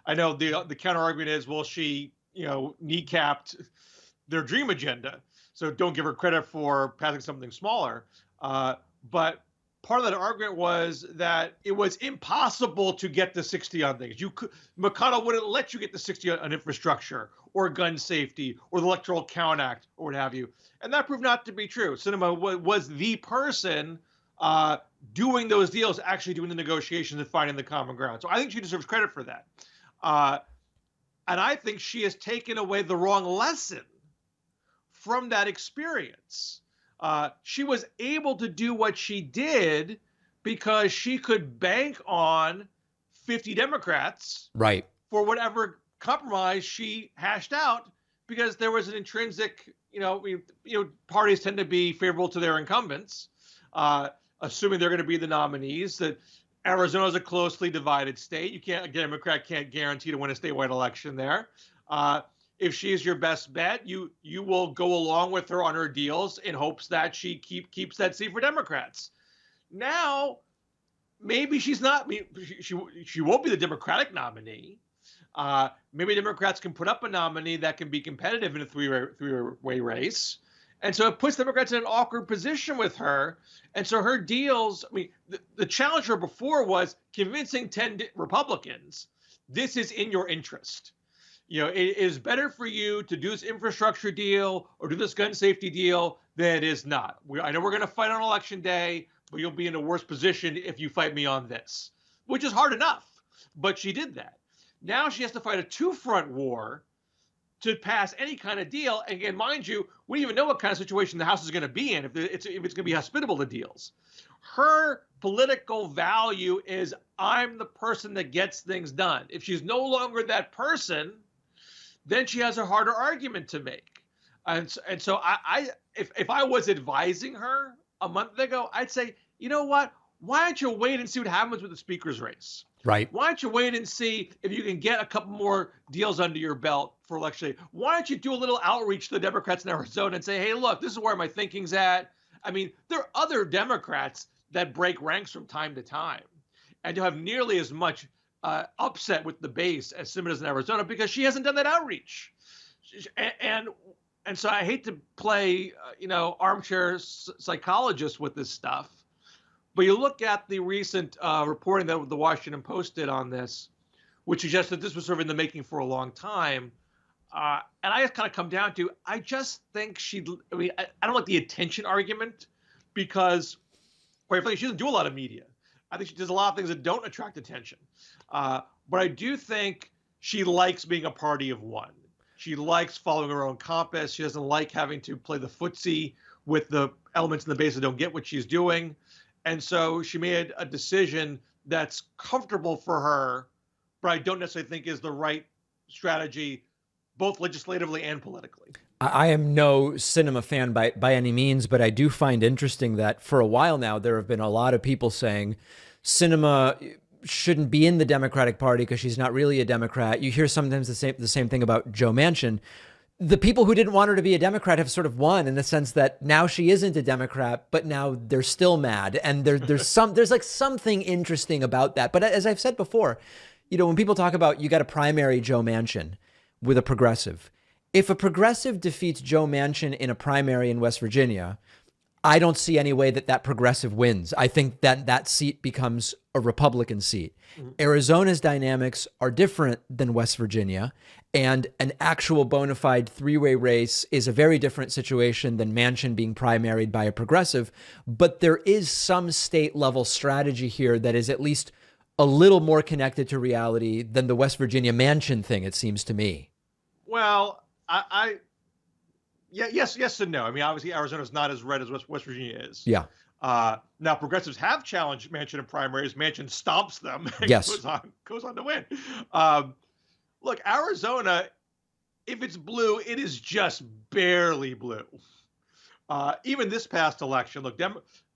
Speaker 3: I know the counter argument is, well, she kneecapped their dream agenda, so don't give her credit for passing something smaller. But part of that argument was that it was impossible to get the 60 on things. McConnell wouldn't let you get the 60 on infrastructure or gun safety or the Electoral Count Act or what have you. And that proved not to be true. Sinema was the person doing those deals, actually doing the negotiations and finding the common ground. So I think she deserves credit for that. And I think she has taken away the wrong lesson from that experience. She was able to do what she did because she could bank on 50 Democrats, right, for whatever compromise she hashed out, because there was an intrinsic, parties tend to be favorable to their incumbents, assuming they're going to be the nominees. That Arizona is a closely divided state. A Democrat can't guarantee to win a statewide election there. If she is your best bet, you will go along with her on her deals in hopes that she keeps that seat for Democrats. Now, maybe she's not. She won't be the Democratic nominee. Maybe Democrats can put up a nominee that can be competitive in a three-way race, and so it puts Democrats in an awkward position with her. And so her deals. The challenge for her before was convincing 10 Republicans this is in your interest. It is better for you to do this infrastructure deal or do this gun safety deal than it is not. I know we're going to fight on election day, but you'll be in a worse position if you fight me on this, which is hard enough. But she did that. Now she has to fight a two-front war to pass any kind of deal. And again, mind you, we don't even know what kind of situation the House is going to be in, if it's going to be hospitable to deals. Her political value is, I'm the person that gets things done. If she's no longer that person, then she has a harder argument to make. And so if I was advising her a month ago, I'd say, you know what? Why don't you wait and see what happens with the speaker's race? Right. Why don't you wait and see if you can get a couple more deals under your belt for election day? Why don't you do a little outreach to the Democrats in Arizona and say, hey, look, this is where my thinking's at. I mean, there are other Democrats that break ranks from time to time, and you'll have nearly as much upset with the base as Sinema does in Arizona because she hasn't done that outreach. And so I hate to play, armchair psychologist with this stuff, but you look at the recent reporting that the Washington Post did on this, which suggests that this was sort of in the making for a long time. And I just kind of come down to, I just think I don't like the attention argument because, quite frankly, she doesn't do a lot of media. I think she does a lot of things that don't attract attention. But I do think she likes being a party of one. She likes following her own compass. She doesn't like having to play the footsie with the elements in the base that don't get what she's doing. And so she made a decision that's comfortable for her, but I don't necessarily think is the right strategy, both legislatively and politically.
Speaker 1: I am no Sinema fan by any means, but I do find interesting that for a while now, there have been a lot of people saying Sinema shouldn't be in the Democratic Party because she's not really a Democrat. You hear sometimes the same thing about Joe Manchin. The people who didn't want her to be a Democrat have sort of won in the sense that now she isn't a Democrat, but now they're still mad. And there's like something interesting about that. But as I've said before, you know, when people talk about you got to primary Joe Manchin with a progressive, if a progressive defeats Joe Manchin in a primary in West Virginia, I don't see any way that progressive wins. I think that seat becomes a Republican seat. Arizona's dynamics are different than West Virginia, and an actual bona fide three-way race is a very different situation than Manchin being primaried by a progressive. But there is some state-level strategy here that is at least a little more connected to reality than the West Virginia Manchin thing, it seems to me.
Speaker 3: Well, yes and no. I mean, obviously Arizona's not as red as West Virginia is.
Speaker 1: Yeah.
Speaker 3: Now progressives have challenged Manchin in primaries. Manchin stomps them and
Speaker 1: Yes.
Speaker 3: goes on to win. Look, Arizona, if it's blue, it is just barely blue. Even this past election, look,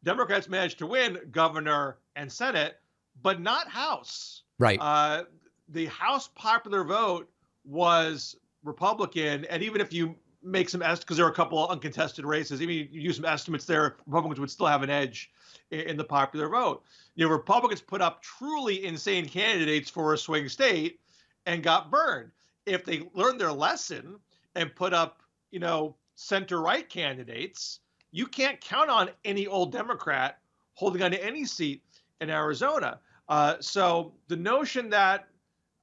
Speaker 3: Democrats managed to win governor and Senate, but not House.
Speaker 1: Right.
Speaker 3: The House popular vote was Republican, and even if you make some estimates, because there are a couple of uncontested races, even if you use some estimates there, Republicans would still have an edge in the popular vote. You know, Republicans put up truly insane candidates for a swing state and got burned. If they learned their lesson and put up, you know, center-right candidates, you can't count on any old Democrat holding on to any seat in Arizona. So the notion that,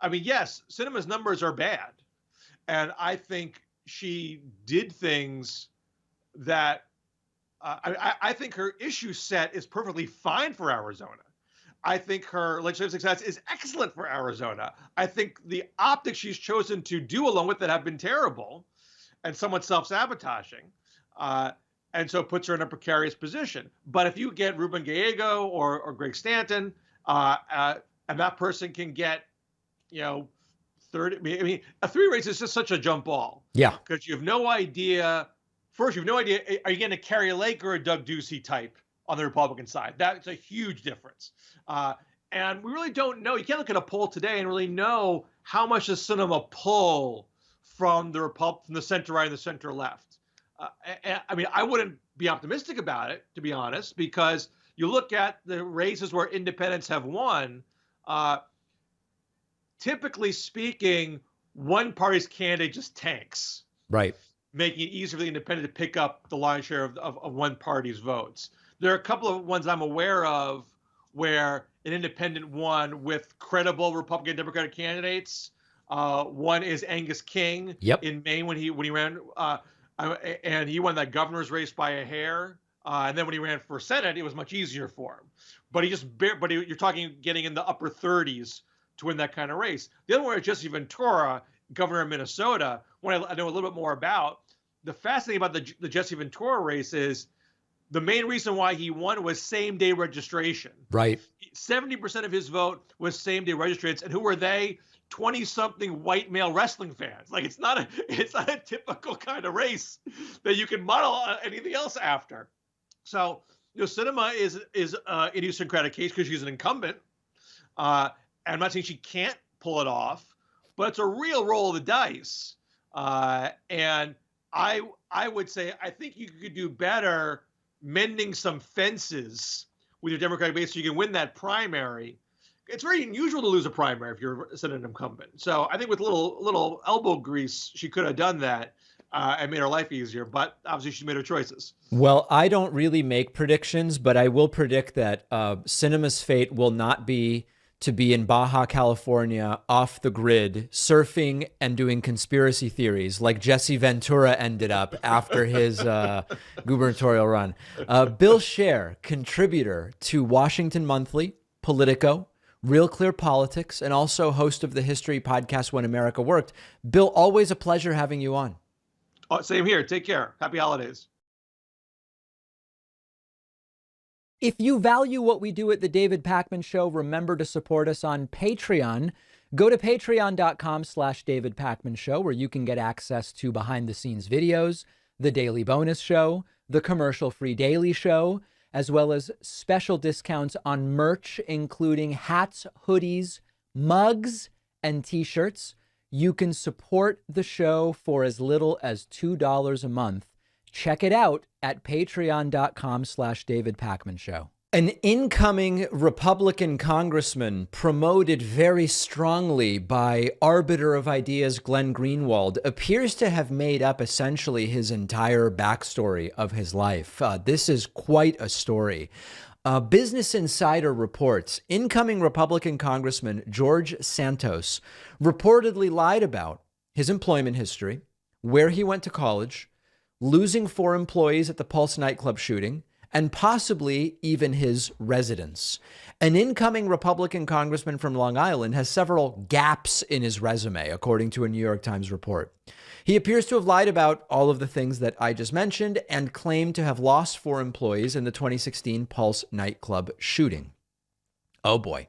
Speaker 3: I mean, yes, Sinema's numbers are bad. And I think she did things that I think her issue set is perfectly fine for Arizona. I think her legislative success is excellent for Arizona. I think the optics she's chosen to do along with it have been terrible and somewhat self-sabotaging. And so it puts her in a precarious position. But if you get Ruben Gallego or Greg Stanton, and that person can get, you know, 30, I mean, a three race is just such a jump ball.
Speaker 1: Yeah.
Speaker 3: Because you have no idea. First, you have no idea, are you getting a Carrie Lake or a Doug Ducey type on the Republican side? That's a huge difference. And we really don't know. You can't look at a poll today and really know how much does Sinema pull from the center right and the center left. I mean, I wouldn't be optimistic about it, to be honest, because you look at the races where independents have won, typically speaking, one party's candidate just tanks.
Speaker 1: Right.
Speaker 3: Making it easier for the independent to pick up the lion's share of one party's votes. There are a couple of ones I'm aware of where an independent won with credible Republican Democratic candidates. One is Angus King in Maine when he ran, and he won that governor's race by a hair. And then when he ran for Senate, it was much easier for him. But you're talking getting in the upper 30s to win that kind of race. The other one is Jesse Ventura, governor of Minnesota, one I know a little bit more about. The fascinating about the Jesse Ventura race is the main reason why he won was same-day registration.
Speaker 1: Right.
Speaker 3: 70% of his vote was same-day registrants. And who were they? 20-something white male wrestling fans. Like, it's not a typical kind of race that you can model anything else after. So, you know, Sinema is an idiosyncratic case because she's an incumbent. And I'm not saying she can't pull it off, but it's a real roll of the dice. And I would say I think you could do better mending some fences with your Democratic base so you can win that primary. It's very unusual to lose a primary if you're a Senate incumbent. So I think with little elbow grease, she could have done that and made her life easier. But obviously, she made her choices.
Speaker 1: Well, I don't really make predictions, but I will predict that Sinema's fate will not be to be in Baja California off the grid, surfing and doing conspiracy theories like Jesse Ventura ended up after his gubernatorial run. Bill Scher, contributor to Washington Monthly, Politico, Real Clear Politics, and also host of the history podcast When America Worked. Bill, always a pleasure having you on.
Speaker 3: Oh, same here. Take care. Happy holidays.
Speaker 1: If you value what we do at the David Pakman Show, remember to support us on Patreon. Go to patreon.com/David Pakman Show, where you can get access to behind the scenes videos, the daily bonus show, the commercial free daily show, as well as special discounts on merch, including hats, hoodies, mugs, and t-shirts. You can support the show for as little as $2 a month. Check it out at patreon.com/David Pakman Show. An incoming Republican congressman promoted very strongly by arbiter of ideas Glenn Greenwald appears to have made up essentially his entire backstory of his life. This is quite a story. Business Insider reports incoming Republican Congressman George Santos reportedly lied about his employment history, where he went to college, losing 4 employees at the Pulse nightclub shooting, and possibly even his residence. An incoming Republican congressman from Long Island has several gaps in his resume, according to a New York Times report. He appears to have lied about all of the things that I just mentioned and claimed to have lost 4 employees in the 2016 Pulse nightclub shooting. Oh boy.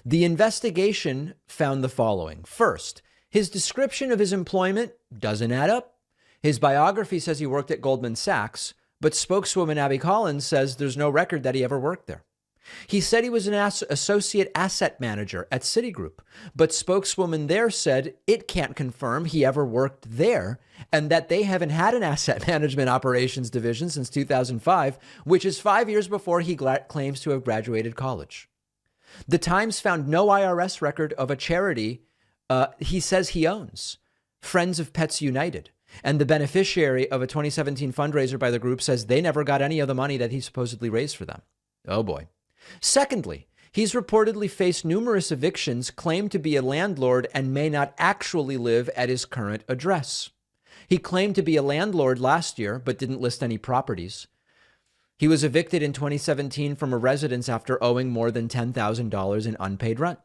Speaker 1: The investigation found the following. First, his description of his employment doesn't add up. His biography says he worked at Goldman Sachs, but spokeswoman Abby Collins says there's no record that he ever worked there. He said he was an associate asset manager at Citigroup, but spokeswoman there said it can't confirm he ever worked there and that they haven't had an asset management operations division since 2005, which is 5 years before he claims to have graduated college. The Times found no IRS record of a charity he says he owns, Friends of Pets United. And the beneficiary of a 2017 fundraiser by the group says they never got any of the money that he supposedly raised for them. Oh boy. Secondly, he's reportedly faced numerous evictions, claimed to be a landlord, and may not actually live at his current address. He claimed to be a landlord last year, but didn't list any properties. He was evicted in 2017 from a residence after owing more than $10,000 in unpaid rent.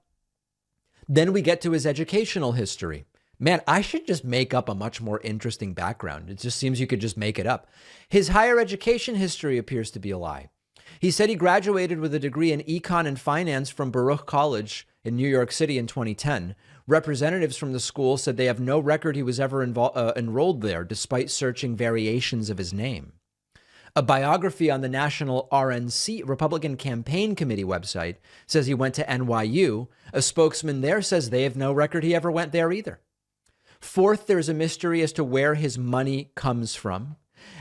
Speaker 1: Then we get to his educational history. Man, I should just make up a much more interesting background. It just seems you could just make it up. His higher education history appears to be a lie. He said he graduated with a degree in econ and finance from Baruch College in New York City in 2010. Representatives from the school said they have no record he was ever enrolled there, despite searching variations of his name. A biography on the National RNC, Republican Campaign Committee website, says he went to NYU. A spokesman there says they have no record he ever went there either. Fourth, there's a mystery as to where his money comes from.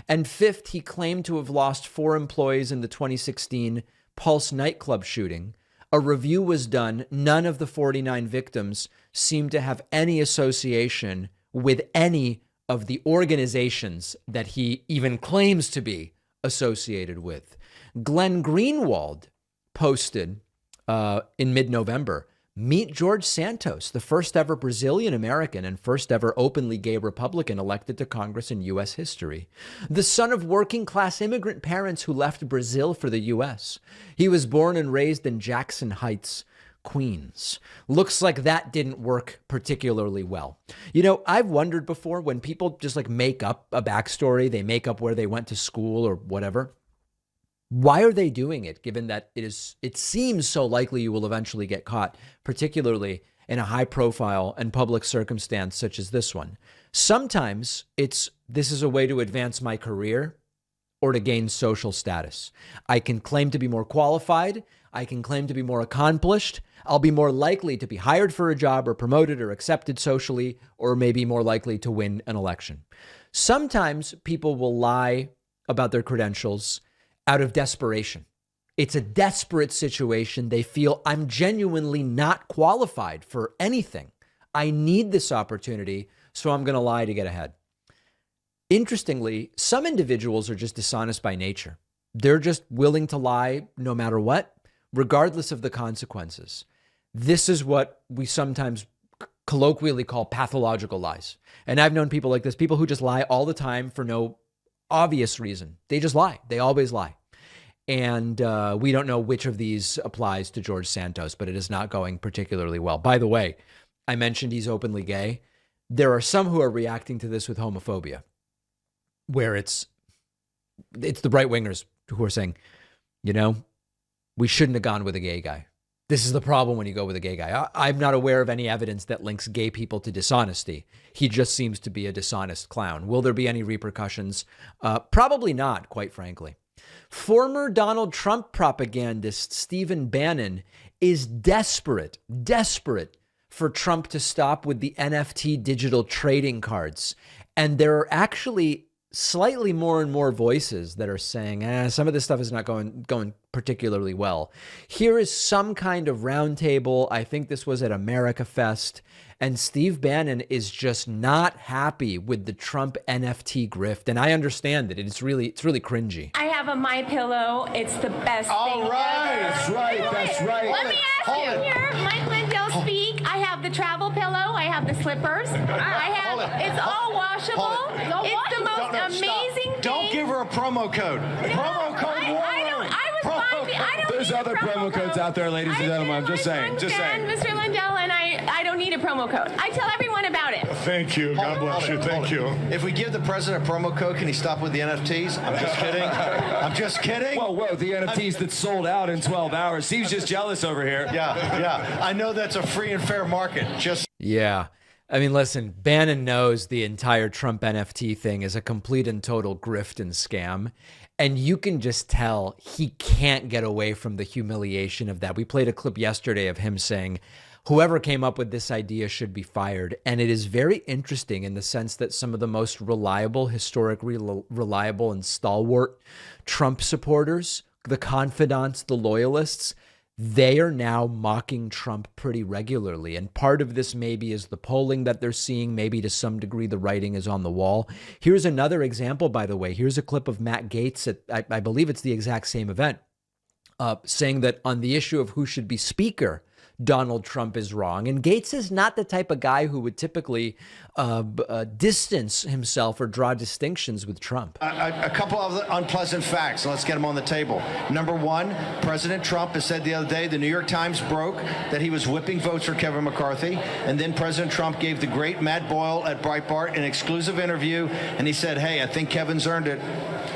Speaker 1: And fifth, he claimed to have lost 4 employees in the 2016 Pulse nightclub shooting. A review was done. None of the 49 victims seemed to have any association with any of the organizations that he even claims to be associated with. Glenn Greenwald posted in mid-November, meet George Santos, the first ever Brazilian American and first ever openly gay Republican elected to Congress in U.S. history. The son of working class immigrant parents who left Brazil for the U.S. He was born and raised in Jackson Heights, Queens. Looks like that didn't work particularly well. You know, I've wondered before when people just like make up a backstory, they make up where they went to school or whatever. Why are they doing it, given that it seems so likely you will eventually get caught, particularly in a high profile and public circumstance such as this one? Sometimes this is a way to advance my career or to gain social status. I can claim to be more qualified. I can claim to be more accomplished. I'll be more likely to be hired for a job or promoted or accepted socially, or maybe more likely to win an election. Sometimes people will lie about their credentials out of desperation. It's a desperate situation. They feel I'm genuinely not qualified for anything. I need this opportunity, so I'm going to lie to get ahead. Interestingly, some individuals are just dishonest by nature. They're just willing to lie no matter what, regardless of the consequences. This is what we sometimes colloquially call pathological lies. And I've known people like this, people who just lie all the time for no obvious reason. They just lie. They always lie. And we don't know which of these applies to George Santos, but it is not going particularly well. By the way, I mentioned he's openly gay. There are some who are reacting to this with homophobia, where it's the right wingers who are saying, you know, we shouldn't have gone with a gay guy. This is the problem when you go with a gay guy. I'm not aware of any evidence that links gay people to dishonesty. He just seems to be a dishonest clown. Will there be any repercussions? Probably not, quite frankly. Former Donald Trump propagandist Stephen Bannon is desperate for Trump to stop with the NFT digital trading cards. And there are actually slightly more and more voices that are saying, some of this stuff is not going particularly well. Here is some kind of roundtable. I think this was at America Fest. And Steve Bannon is just not happy with the Trump NFT grift. And I understand it. It's really cringy.
Speaker 4: I have a My Pillow. It's the best thing ever.
Speaker 5: That's right.
Speaker 4: Let me ask you here, Mike Lindell speak. I have the travel pillow. I have the slippers. It's all washable. It's the most amazing thing.
Speaker 5: Don't give her a promo code. Promo code
Speaker 6: There's other promo codes out there, ladies and gentlemen. I'm just saying.
Speaker 4: Mr. Lindell, and I don't need a promo code. I tell everyone about it.
Speaker 6: Thank you. God bless you. Thank you.
Speaker 5: If we give the president a promo code, can he stop with the NFTs? I'm just kidding. I'm just kidding.
Speaker 6: Whoa, the NFTs that sold out in 12 hours. Steve's just jealous over here.
Speaker 5: Yeah. I know that's a free and fair market.
Speaker 1: Yeah. I mean, listen, Bannon knows the entire Trump NFT thing is a complete and total grift and scam. And you can just tell he can't get away from the humiliation of that. We played a clip yesterday of him saying, whoever came up with this idea should be fired. And it is very interesting in the sense that some of the most reliable, historically reliable and stalwart Trump supporters, the confidants, the loyalists, they are now mocking Trump pretty regularly. And part of this maybe is the polling that they're seeing. Maybe to some degree, the writing is on the wall. Here's another example, by the way. Here's a clip of Matt Gaetz at, I believe it's the exact same event, saying that on the issue of who should be speaker, Donald Trump is wrong. And Gaetz is not the type of guy who would typically distance himself or draw distinctions with Trump.
Speaker 5: A couple of unpleasant facts. Let's get them on the table. Number one, President Trump has said the other day, the New York Times broke that he was whipping votes for Kevin McCarthy. And then President Trump gave the great Matt Boyle at Breitbart an exclusive interview. And he said, hey, I think Kevin's earned it.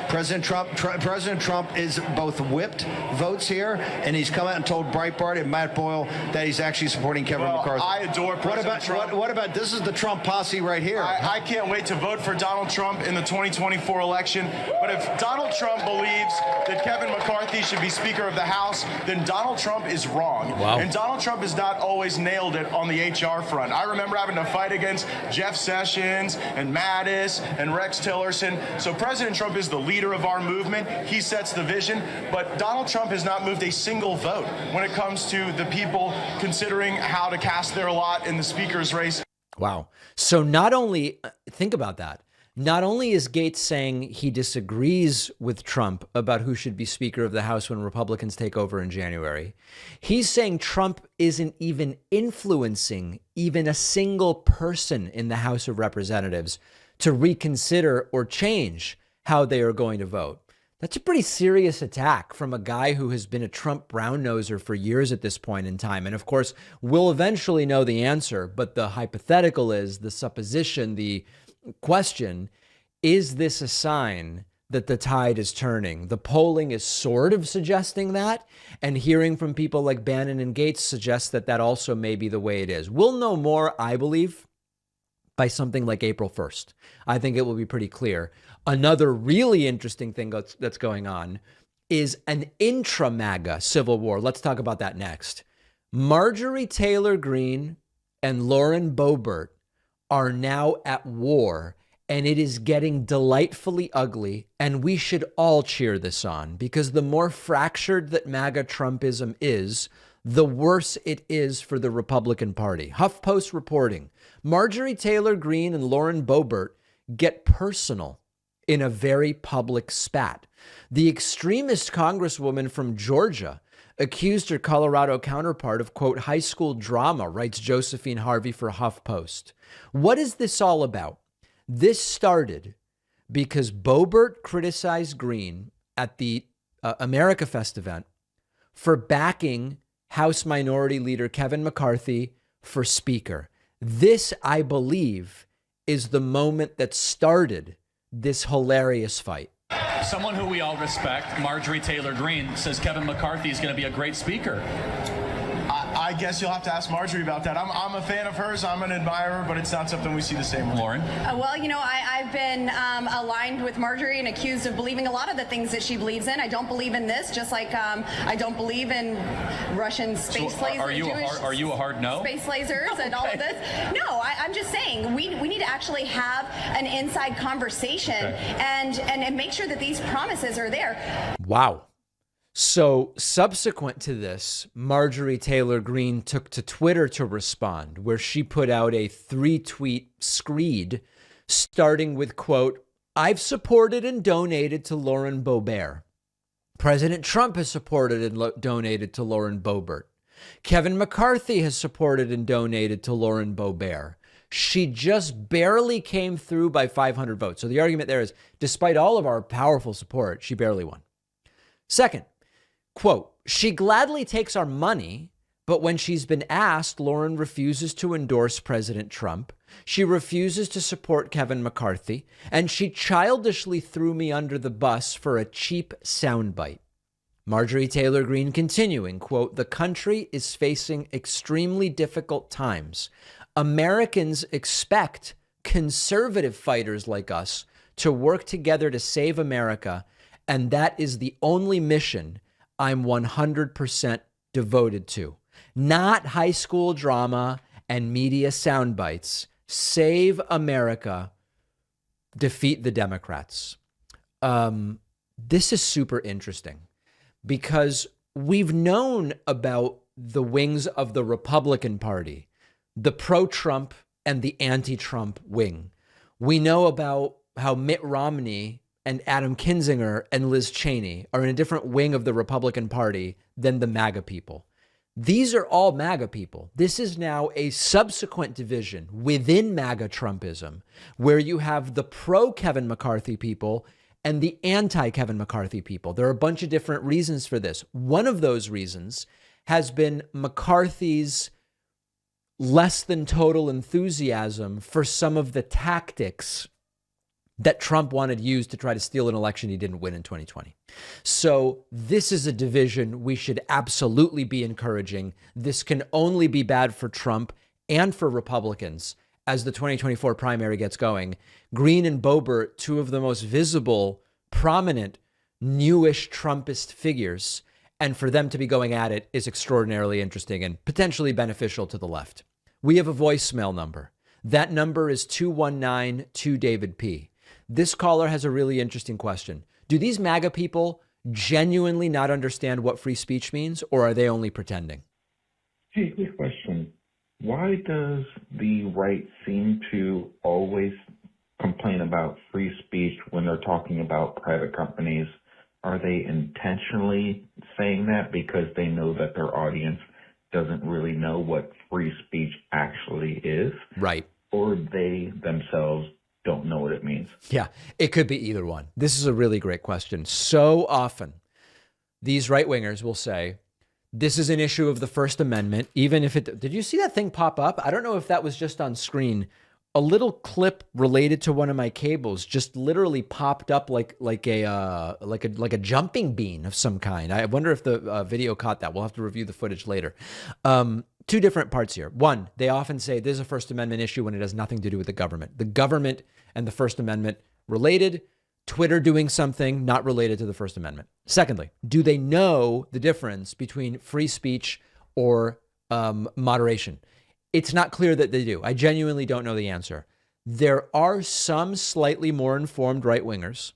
Speaker 5: President Trump is both whipped votes here, and he's come out and told Breitbart and Matt Boyle that he's actually supporting Kevin McCarthy.
Speaker 7: I adore President Trump.
Speaker 5: What about this is the Trump posse right here.
Speaker 7: I can't wait to vote for Donald Trump in the 2024 election. But if Donald Trump believes that Kevin McCarthy should be Speaker of the House, then Donald Trump is wrong.
Speaker 1: Wow.
Speaker 7: And Donald Trump has not always nailed it on the HR front. I remember having to fight against Jeff Sessions and Mattis and Rex Tillerson. So President Trump is the leader of our movement. He sets the vision. But Donald Trump has not moved a single vote when it comes to the people considering how to cast their lot in the Speaker's race.
Speaker 1: Wow. So not only, think about that. Not only is Gaetz saying he disagrees with Trump about who should be Speaker of the House when Republicans take over in January, he's saying Trump isn't even influencing even a single person in the House of Representatives to reconsider or change how they are going to vote. That's a pretty serious attack from a guy who has been a Trump brown-noser for years at this point in time. And of course, we'll eventually know the answer, but the hypothetical is, the supposition, the question, is this a sign that the tide is turning? The polling is sort of suggesting that, and hearing from people like Bannon and Gaetz suggests that that also may be the way it is. We'll know more, I believe, by something like April 1st. I think it will be pretty clear. Another really interesting thing that's going on is an intra-MAGA civil war. Let's talk about that next. Marjorie Taylor Greene and Lauren Boebert are now at war, and it is getting delightfully ugly, and we should all cheer this on, because the more fractured that MAGA Trumpism is, the worse it is for the Republican Party. HuffPost reporting, Marjorie Taylor Greene and Lauren Boebert get personal in a very public spat. The extremist congresswoman from Georgia accused her Colorado counterpart of, quote, high school drama, writes Josephine Harvey for HuffPost. What is this all about? This started because Boebert criticized Greene at the America Fest event for backing House Minority Leader Kevin McCarthy for Speaker. This, I believe, is the moment that started this hilarious fight.
Speaker 8: Someone who we all respect, Marjorie Taylor Greene, says Kevin McCarthy is going to be a great speaker.
Speaker 7: I guess you'll have to ask Marjorie about that. I'm a fan of hers. I'm an admirer, but it's not something we see the same way.
Speaker 8: Lauren?
Speaker 9: Well, you know, I've been aligned with Marjorie and accused of believing a lot of the things that she believes in. I don't believe in this, just like I don't believe in Russian space lasers.
Speaker 8: Are you a hard no?
Speaker 9: Space lasers and all of this? No, I'm just saying we need to actually have an inside conversation and make sure that these promises are there.
Speaker 1: Wow. So subsequent to this, Marjorie Taylor Greene took to Twitter to respond, where she put out a 3-tweet screed starting with, quote, "I've supported and donated to Lauren Boebert. President Trump has supported and donated to Lauren Boebert. Kevin McCarthy has supported and donated to Lauren Boebert. She just barely came through by 500 votes." So the argument there is, despite all of our powerful support, she barely won. Second, quote, "She gladly takes our money, but when she's been asked, Lauren refuses to endorse President Trump. She refuses to support Kevin McCarthy, and she childishly threw me under the bus for a cheap soundbite." Marjorie Taylor Greene continuing, quote, "The country is facing extremely difficult times. Americans expect conservative fighters like us to work together to save America, and that is the only mission I'm 100% devoted to." Not high school drama and media sound bites. Save America, defeat the Democrats. This is super interesting because we've known about the wings of the Republican Party, the pro-Trump and the anti-Trump wing. We know about how Mitt Romney and Adam Kinzinger and Liz Cheney are in a different wing of the Republican Party than the MAGA people. These are all MAGA people. This is now a subsequent division within MAGA Trumpism, where you have the pro-Kevin McCarthy people and the anti-Kevin McCarthy people. There are a bunch of different reasons for this. One of those reasons has been McCarthy's less than total enthusiasm for some of the tactics that Trump wanted used to try to steal an election he didn't win in 2020. So this is a division we should absolutely be encouraging. This can only be bad for Trump and for Republicans as the 2024 primary gets going. Greene and Boebert, two of the most visible, prominent, newish Trumpist figures, and for them to be going at it is extraordinarily interesting and potentially beneficial to the left. We have a voicemail number. That number is 219-2-DAVID-P. This caller has a really interesting question. Do these MAGA people genuinely not understand what free speech means, or are they only pretending?
Speaker 10: Hey, quick question. Why does the right seem to always complain about free speech when they're talking about private companies? Are they intentionally saying that because they know that their audience doesn't really know what free speech actually is?
Speaker 1: Right.
Speaker 10: Or they themselves don't know what it means?
Speaker 1: Yeah, it could be either one. This is a really great question. So often, these right-wingers will say, this is an issue of the First Amendment, even if it... Did you see that thing pop up? I don't know if that was just on screen. A little clip related to one of my cables just literally popped up like a jumping bean of some kind. I wonder if the video caught that. We'll have to review the footage later. Two different parts here. One, they often say this is a First Amendment issue when it has nothing to do with the government. The government and the First Amendment related. Twitter doing something not related to the First Amendment. Secondly, do they know the difference between free speech or moderation? It's not clear that they do. I genuinely don't know the answer. There are some slightly more informed right-wingers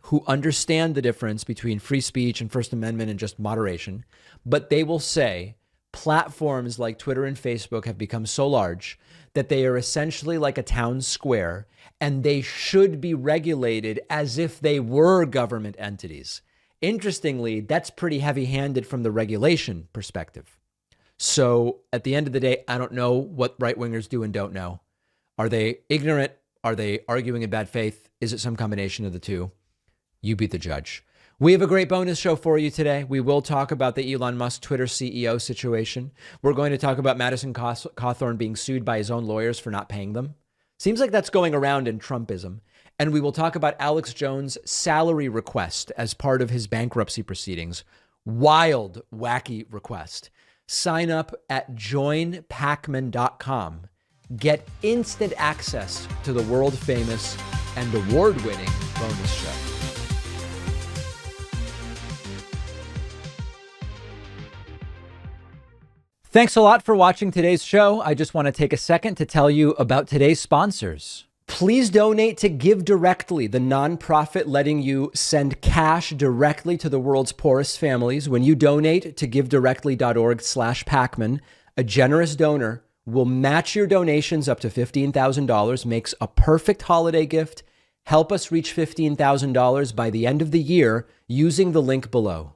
Speaker 1: who understand the difference between free speech and First Amendment and just moderation, but they will say platforms like Twitter and Facebook have become so large that they are essentially like a town square, and they should be regulated as if they were government entities. Interestingly, that's pretty heavy-handed from the regulation perspective. So at the end of the day, I don't know what right-wingers do and don't know. Are they ignorant? Are they arguing in bad faith? Is it some combination of the two? You be the judge. We have a great bonus show for you today. We will talk about the Elon Musk Twitter CEO situation. We're going to talk about Madison Cawthorn being sued by his own lawyers for not paying them. Seems like that's going around in Trumpism. And we will talk about Alex Jones' salary request as part of his bankruptcy proceedings. Wild, wacky request. Sign up at joinpacman.com. Get instant access to the world famous and award-winning bonus show. Thanks a lot for watching today's show. I just want to take a second to tell you about today's sponsors. Please donate to Give Directly, the nonprofit letting you send cash directly to the world's poorest families. When you donate to givedirectly.org/Pacman, a generous donor will match your donations up to $15,000, makes a perfect holiday gift. Help us reach $15,000 by the end of the year using the link below.